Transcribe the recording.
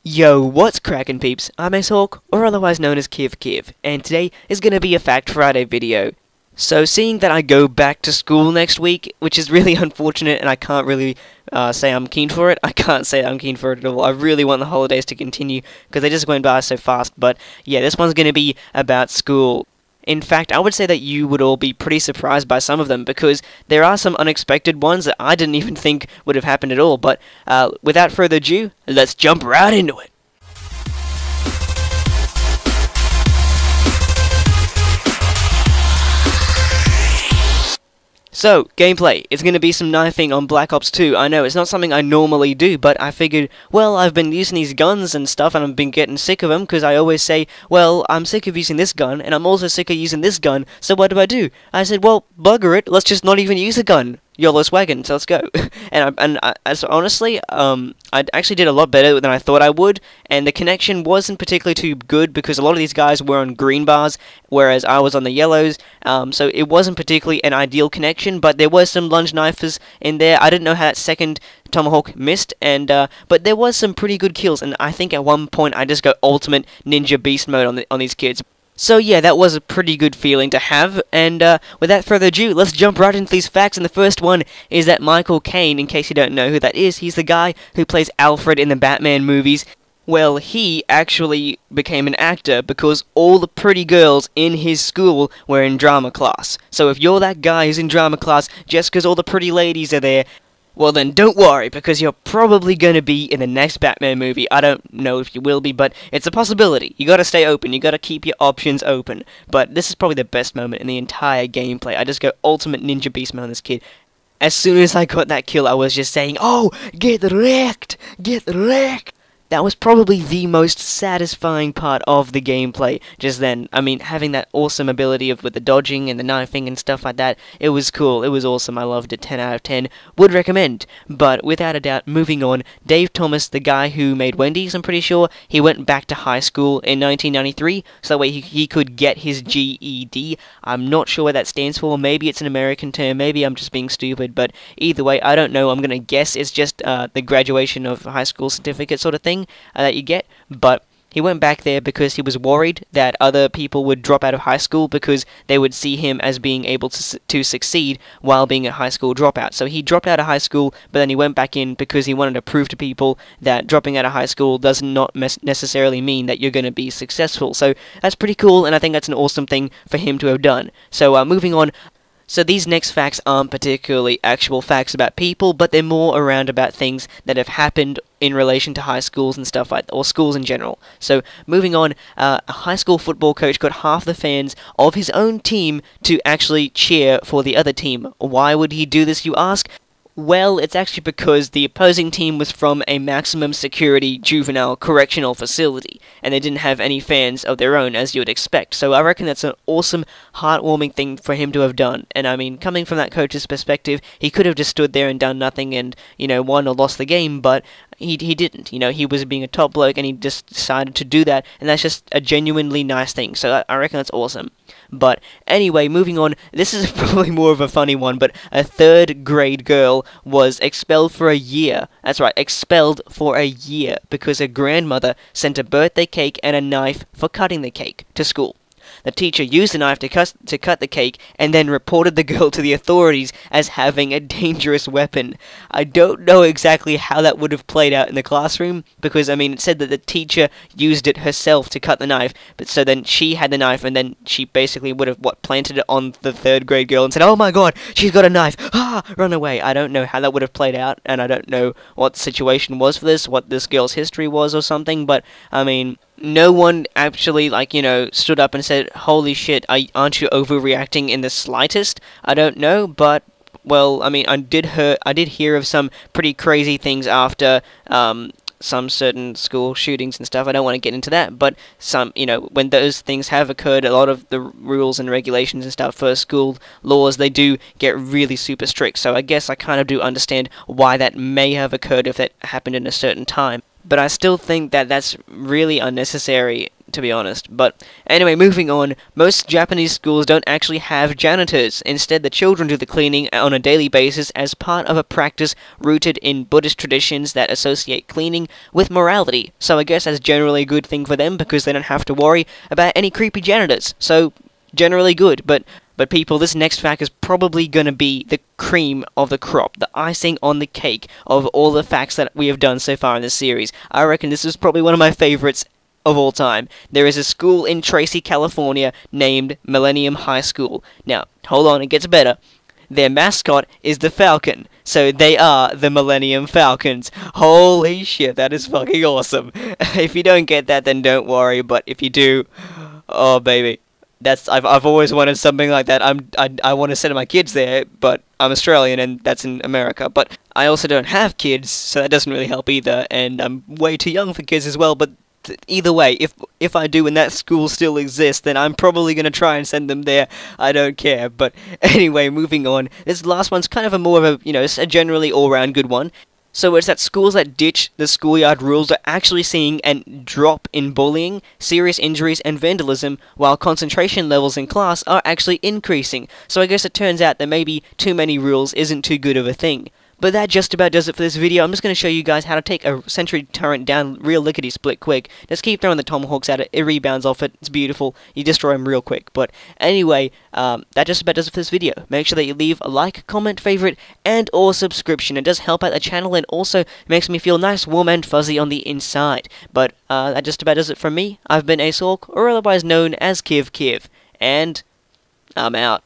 Yo, what's crackin' peeps? I'm Hawk, or otherwise known as Kiv, and today is gonna be a Fact Friday video. So, seeing that I go back to school next week, which is really unfortunate and I can't really say I'm keen for it, I can't say I'm keen for it at all. I really want the holidays to continue, because they just went by so fast, but yeah, this one's gonna be about school. In fact, I would say that you would all be pretty surprised by some of them, because there are some unexpected ones that I didn't even think would have happened at all, but without further ado, let's jump right into it. So, gameplay. It's going to be some knifing on Black Ops 2. I know, it's not something I normally do, but I figured, well, I've been using these guns and stuff, and I've been getting sick of them, because I always say, well, I'm sick of using this gun, and I'm also sick of using this gun, so what do? I said, well, bugger it, let's just not even use a gun. YOLO swaggin', so let's go. So honestly, I actually did a lot better than I thought I would, and the connection wasn't particularly too good because a lot of these guys were on green bars, whereas I was on the yellows, so it wasn't particularly an ideal connection, but there was some lunge knifers in there. I didn't know how that second tomahawk missed, and but there was some pretty good kills, and I think at one point I just got ultimate ninja beast mode on these kids. So yeah, that was a pretty good feeling to have, and without further ado, let's jump right into these facts, and the first one is that Michael Caine, in case you don't know who that is, he's the guy who plays Alfred in the Batman movies. Well, he actually became an actor because all the pretty girls in his school were in drama class. So if you're that guy who's in drama class just because all the pretty ladies are there, well then, don't worry, because you're probably gonna be in the next Batman movie. I don't know if you will be, but it's a possibility. You gotta stay open, you gotta keep your options open. But this is probably the best moment in the entire gameplay. I just go ultimate ninja beast mode on this kid. As soon as I got that kill, I was just saying, oh, get wrecked, get wrecked. That was probably the most satisfying part of the gameplay just then. I mean, having that awesome ability with the dodging and the knifing and stuff like that, it was cool, it was awesome, I loved it, 10 out of 10, would recommend. But without a doubt, moving on, Dave Thomas, the guy who made Wendy's, I'm pretty sure, he went back to high school in 1993, so that way he could get his GED. I'm not sure what that stands for, maybe it's an American term, maybe I'm just being stupid, but either way, I don't know, I'm gonna guess it's just the graduation of high school certificate sort of thing that you get, but he went back there because he was worried that other people would drop out of high school because they would see him as being able to succeed while being a high school dropout. So he dropped out of high school, but then he went back in because he wanted to prove to people that dropping out of high school does not necessarily mean that you're going to be successful. So that's pretty cool, and I think that's an awesome thing for him to have done. So moving on. So these next facts aren't particularly actual facts about people, but they're more around about things that have happened in relation to high schools and stuff like that, or schools in general. So, moving on, a high school football coach got half the fans of his own team to actually cheer for the other team. Why would he do this, you ask? Well, it's actually because the opposing team was from a maximum security juvenile correctional facility, and they didn't have any fans of their own, as you would expect. So I reckon that's an awesome, heartwarming thing for him to have done. And I mean, coming from that coach's perspective, he could have just stood there and done nothing and, you know, won or lost the game, but he didn't. You know, he was being a top bloke, and he just decided to do that, and that's just a genuinely nice thing. So I reckon that's awesome. But anyway, moving on, this is probably more of a funny one, but a 3rd grade girl was expelled for a year. That's right, expelled for a year because her grandmother sent a birthday cake and a knife for cutting the cake to school. The teacher used the knife to cut the cake and then reported the girl to the authorities as having a dangerous weapon. I don't know exactly how that would have played out in the classroom, because, I mean, it said that the teacher used it herself to cut the knife, but so then she had the knife, and then she basically would have, planted it on the 3rd grade girl and said, oh my god, she's got a knife, run away. I don't know how that would have played out, and I don't know what the situation was for this, what this girl's history was or something, but, I mean, no one actually, stood up and said, holy shit, aren't you overreacting in the slightest? I don't know, but, well, I mean, I did hear of some pretty crazy things after, some certain school shootings and stuff. I don't want to get into that, but when those things have occurred, a lot of the rules and regulations and stuff for school laws, they do get really super strict, so I guess I kind of do understand why that may have occurred if that happened in a certain time. But I still think that that's really unnecessary to be honest. But anyway, moving on, most Japanese schools don't actually have janitors. Instead, the children do the cleaning on a daily basis as part of a practice rooted in Buddhist traditions that associate cleaning with morality. So I guess that's generally a good thing for them because they don't have to worry about any creepy janitors. So, generally good, but people, this next fact is probably going to be the cream of the crop, the icing on the cake of all the facts that we have done so far in this series. I reckon this is probably one of my favorites of all time. There is a school in Tracy, California named Millennium High School. Now, hold on, it gets better. Their mascot is the Falcon, so they are the Millennium Falcons. Holy shit, that is fucking awesome. If you don't get that, then don't worry, but if you do, oh baby. I've always wanted something like that. I want to send my kids there, but I'm Australian and that's in America. But I also don't have kids, so that doesn't really help either. And I'm way too young for kids as well. But either way, if I do and that school still exists, then I'm probably gonna try and send them there. I don't care. But anyway, moving on. This last one's kind of a a generally all-round good one. So it's that schools that ditch the schoolyard rules are actually seeing a drop in bullying, serious injuries, and vandalism, while concentration levels in class are actually increasing. So I guess it turns out that maybe too many rules isn't too good of a thing. But that just about does it for this video. I'm just going to show you guys how to take a sentry turret down real lickety-split quick. Just keep throwing the tomahawks at it. It rebounds off it. It's beautiful. You destroy them real quick. But anyway, that just about does it for this video. Make sure that you leave a like, comment, favorite, and or subscription. It does help out the channel and also makes me feel nice, warm, and fuzzy on the inside. But that just about does it from me. I've been Ace Hawk, or otherwise known as Kiv, and I'm out.